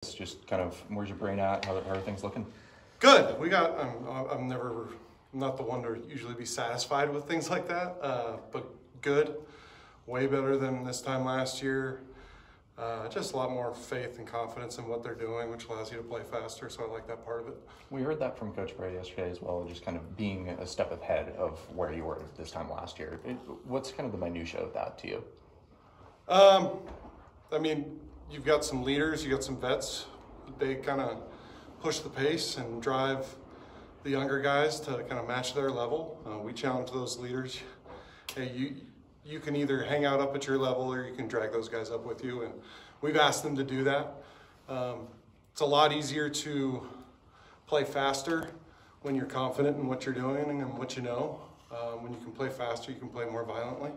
It's just kind of, where's your brain at? How are things looking? Good. We got, I'm not the one to usually be satisfied with things like that, but good. Way better than this time last year. Just a lot more faith and confidence in what they're doing, which allows you to play faster, so I like that part of it. We heard that from Coach Brady yesterday as well, just kind of being a step ahead of where you were this time last year. What's kind of the minutia of that to you? I mean, you've got some leaders, you got some vets. They kind of push the pace and drive the younger guys to kind of match their level. We challenge those leaders. Hey, you can either hang out up at your level or you can drag those guys up with you, and we've asked them to do that. It's a lot easier to play faster when you're confident in what you're doing and what you know. When you can play faster, you can play more violently.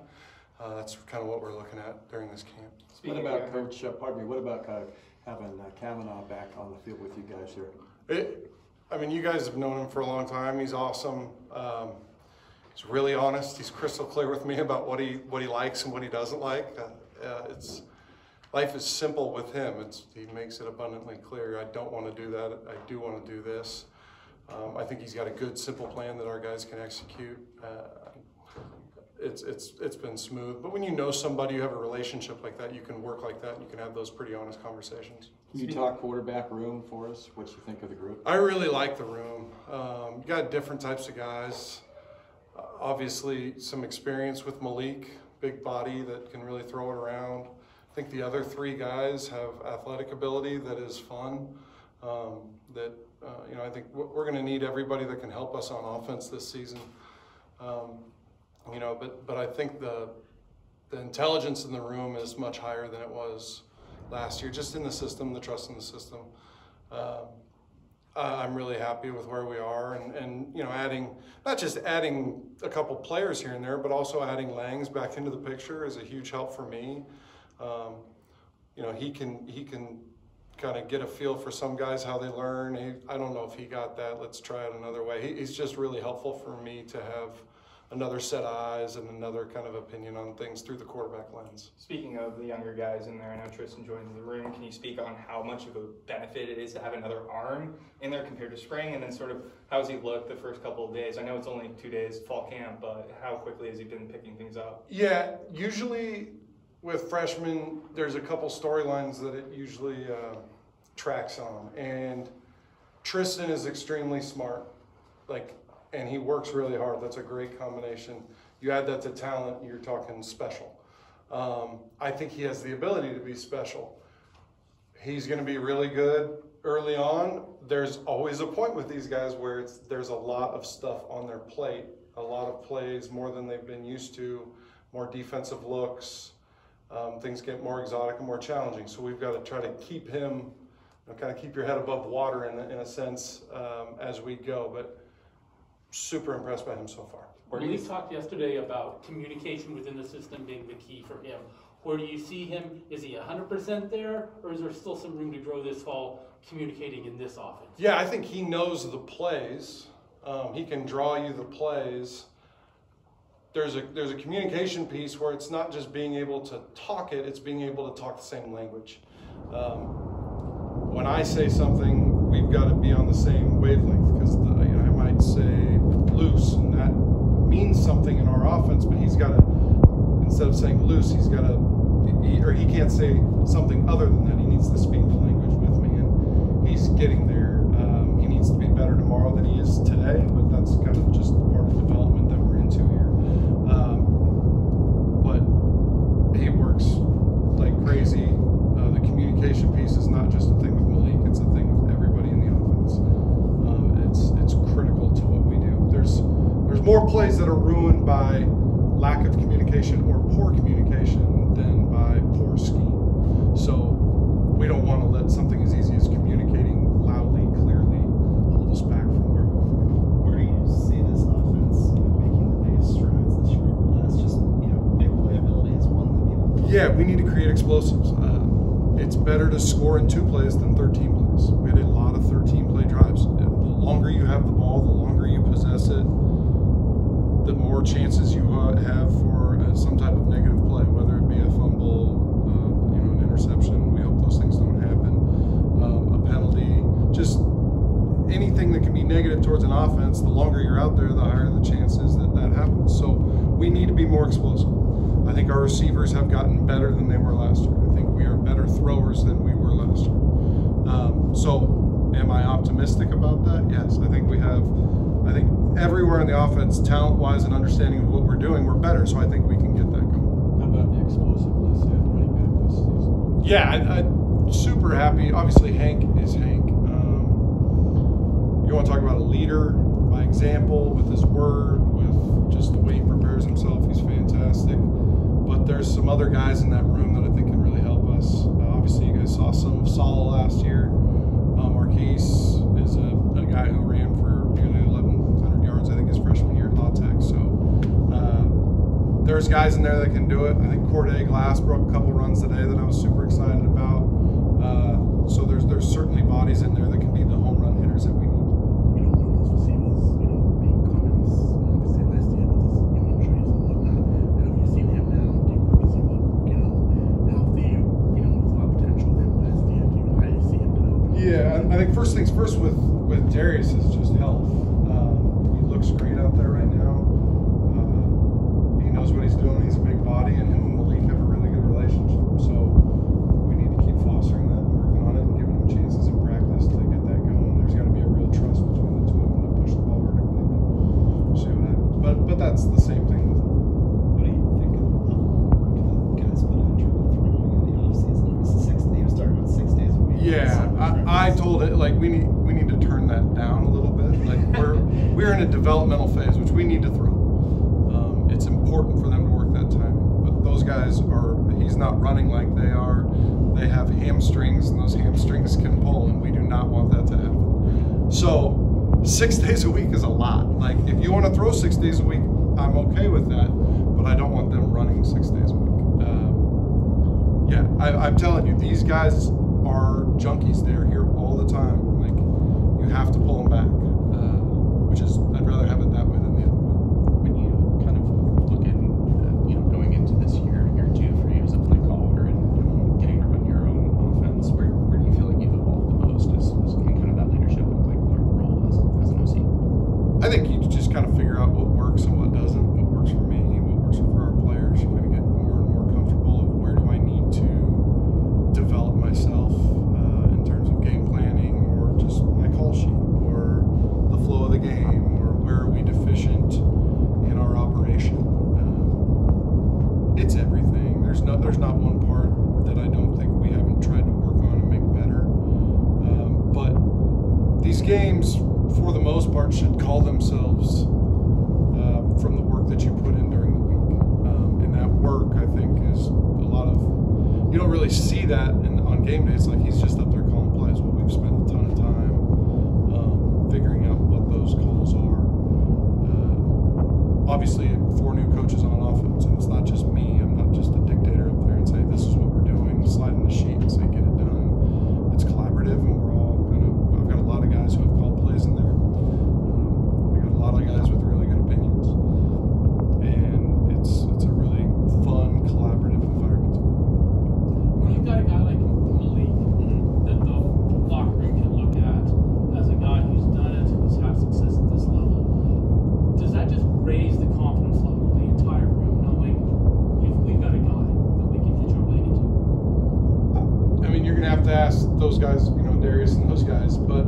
That's kind of what we're looking at during this camp. What about Coach, what about having Kavanaugh back on the field with you guys here? I mean, you guys have known him for a long time. He's awesome. He's really honest. He's crystal clear with me about what he likes and what he doesn't like. Life is simple with him. He makes it abundantly clear. I don't want to do that. I do want to do this. I think he's got a good, simple plan that our guys can execute. It's been smooth. But when you know somebody, you have a relationship like that, you can work like that, and you can have those pretty honest conversations. Can you talk quarterback room for us? What you think of the group? I really like the room. You got different types of guys. Obviously, some experience with Malik, big body that can really throw it around. I think the other three guys have athletic ability that is fun. I think we're going to need everybody that can help us on offense this season. But I think the intelligence in the room is much higher than it was last year, just in the system, the trust in the system. I'm really happy with where we are, and not just adding a couple players here and there, but also adding Langs back into the picture is a huge help for me. He can kind of get a feel for some guys, how they learn. I don't know if he got that. Let's try it another way. He's just really helpful for me to have another set of eyes and another kind of opinion on things through the quarterback lens. Speaking of the younger guys in there, I know Tristan joins the room. Can you speak on how much of a benefit it is to have another arm in there compared to spring? And then sort of how's he looked the first couple of days? I know it's only 2 days fall camp, but how quickly has he been picking things up? Yeah, usually with freshmen, there's a couple storylines that it usually tracks on. And Tristan is extremely smart. And he works really hard. That's a great combination. You add that to talent, you're talking special. I think he has the ability to be special. He's going to be really good early on. There's always a point with these guys where there's a lot of stuff on their plate, a lot of plays, more than they've been used to, more defensive looks. Things get more exotic and more challenging. So we've got to try to keep him, kind of keep your head above water in a sense as we go. But super impressed by him so far. We talked yesterday about communication within the system being the key for him. Where do you see him? Is he 100% there, or is there still some room to grow this fall communicating in this offense? Yeah, I think he knows the plays. He can draw you the plays. There's a communication piece where it's not just being able to talk it, it's being able to talk the same language. When I say something, we've got to be on the same wavelength, because I might say loose, and that means something in our offense, but he's got to, instead of saying loose, he's got to, or he can't say something other than that. He needs to speak the language with me, and he's getting there. He needs to be better tomorrow than he is today, but that's kind of just part of the development that we're into here. But he works like crazy. The communication piece is not just a thing with Malik, it's a thing with everybody in the offense. It's critical to what we do. There's more plays that are ruined by lack of communication or poor communication than by poor scheme. So we don't want to let something as easy as communicating loudly, clearly, hold us back from where we want to go. Where do you see this offense making the biggest strides this year? It's just, big playability is one that people... Yeah, we need to create explosives. It's better to score in 2 plays than 13 plays. We had a lot of 13-play drives. The longer you have the ball, the longer you possess it, the more chances you have for some type of negative play, whether it be a fumble, an interception. We hope those things don't happen. anything that can be negative towards an offense, the longer you're out there, the higher the chances that that happens. So we need to be more explosive. I think our receivers have gotten better than they were last year. I think we are better throwers than we were last year. So am I optimistic about that? Yes. I think everywhere in the offense, talent-wise and understanding of what we're doing, we're better. So I think we can get that going. How about the explosiveness at running back this season? Yeah, I'm super happy. Obviously, Hank is Hank. You want to talk about a leader by example, with his word, with just the way he prepares himself. He's fantastic. But there's some other guys in that room that I think can really help us. Obviously, you guys saw some of Saul last year. Marquise is a guy who ran for nearly 1,100 yards, I think, his freshman year at La Tech. So there's guys in there that can do it. I think Corday Glass broke a couple runs today that I was super excited about. So there's certainly bodies in there that can be the home run hitters that we need. One of those receivers, being Cummins, obviously last year with his injuries and whatnot. How have you seen him now? Does he look, healthy? There's a lot of potential with him last year. How do you see him developing? Yeah, I think first things first with Darius is just health. He looks great out there right now. He knows what he's doing. He's a big body, and him and Malik have a really good relationship. So we need to keep fostering that and working on it and giving him chances in practice to get that going. There's got to be a real trust between the two of them to push the ball vertically and see what happens. But that's the same thing with him. What do you think of the work the guys put into the throwing in the offseason? It was he was starting with 6 days a week. Yeah, I told it, like, we need to turn that down a little bit. Like, we're in a developmental phase, which we need to throw. It's important for them to work that timing. But those guys he's not running like they are. They have hamstrings, and those hamstrings can pull, and we do not want that to happen. So 6 days a week is a lot. Like, if you want to throw 6 days a week, I'm okay with that, but I don't want them running 6 days a week. I'm telling you, these guys are junkies. They're here all the time. Like, you have to pull them back, which is, I'd rather have it that way than the other way. When you kind of look at, going into this year two for you as a play caller and getting to run your own offense, where do you feel like you've evolved the most as in kind of that leadership and play caller role as an OC? I think you just kind of figure out what works and what doesn't, what works for me, what works for our players. You're going to get more and more comfortable of where do I need to develop myself in terms of game planning, or just my call sheet, or the flow of the game, or where are we deficient in our operation. It's everything. There's not one part that I don't think we haven't tried to work on and make better. But these games, for the most part, should call themselves from the work that you put in during the week. And that work, I think, is a lot of, you don't really see that on game days. Like, he's just up there calling plays. Well, we've spent a ton of time figuring out what those calls are. Obviously, 4 new coaches on offense, and it's not just me. I'm not just a dictator up there and say, this is what we're doing, slide in the sheet and say, get it done. It's collaborative, and we're all I've got a lot of guys who have called plays in there. We got a lot of guys with really good opinions, and it's a really fun, collaborative environment to work in. When you've got a guy like Malik that the locker room can look at as a guy who's done it, who's had success at this level, does that just raise the confidence level of the entire room, knowing we've got a guy that we can hitch our wagon to? I mean, you're going to have to ask those guys, Darius and those guys, but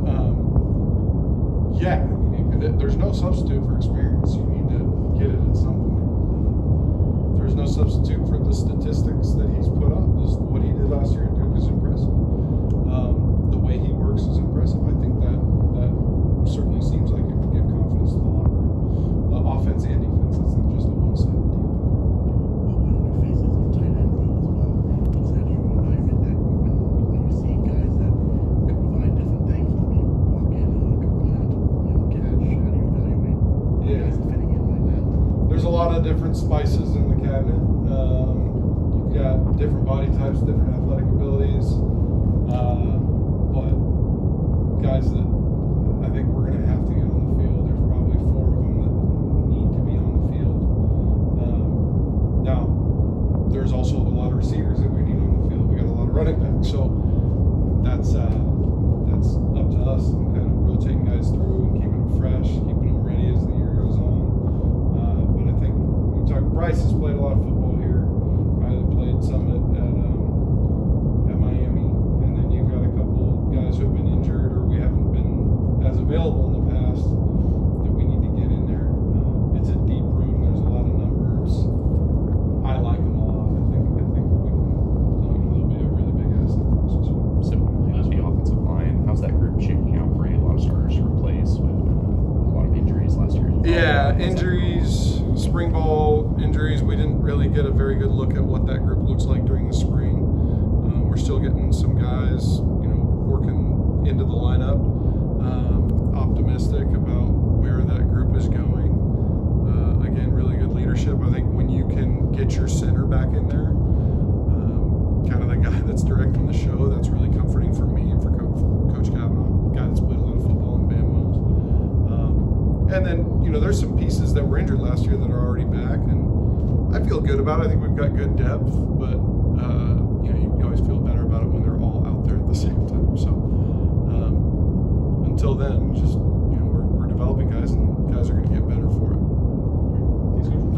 yeah, I mean, there's no substitute for experience. You need to get it at some point. There's no substitute for the statistics that he's put up. What he did last year at Duke is impressive. The way he works is impressive. I think that certainly seems like it would give confidence to the locker room. Offense and defense. It's not just a one-sided deal. Well, one of your faces on tight end role as well. Just how do you evaluate that group, and when you see guys that could provide different things, maybe walk in and come out to catch, how do you evaluate guys fitting in right now? There's a lot of different spices in the cabinet. You've got different body types, different athletic abilities, but guys that I think we're going to have to get on the field. There's probably 4 of them that need to be on the field. Now, there's also a lot of receivers that we need on the field. We got a lot of running backs, so that's up to us and kind of rotating guys through available in the past that we need to get in there. It's a deep room. There's a lot of numbers. I like them a lot. I think we can. They'll be a really big asset for us as well. Similarly with the offensive line, how's that group shaking out for you? A lot of starters to replace with a lot of injuries last year. Yeah, injuries, spring ball injuries. We didn't really get a very good look at what that group looks like during the spring. We're still getting some guys, working into the lineup. Optimistic about where that group is going. Again, really good leadership. I think when you can get your center back in there, kind of the guy that's directing the show, that's really comforting for me and for Coach Kavanaugh, a guy that's played a lot of football in Bam Wells. And then, there's some pieces that were injured last year that are already back, and I feel good about it. I think we've got good depth, but you always feel better about it when they're all out there at the same time. So until then, just we're developing guys, and guys are going to get better for it. Thanks, Coach. All right.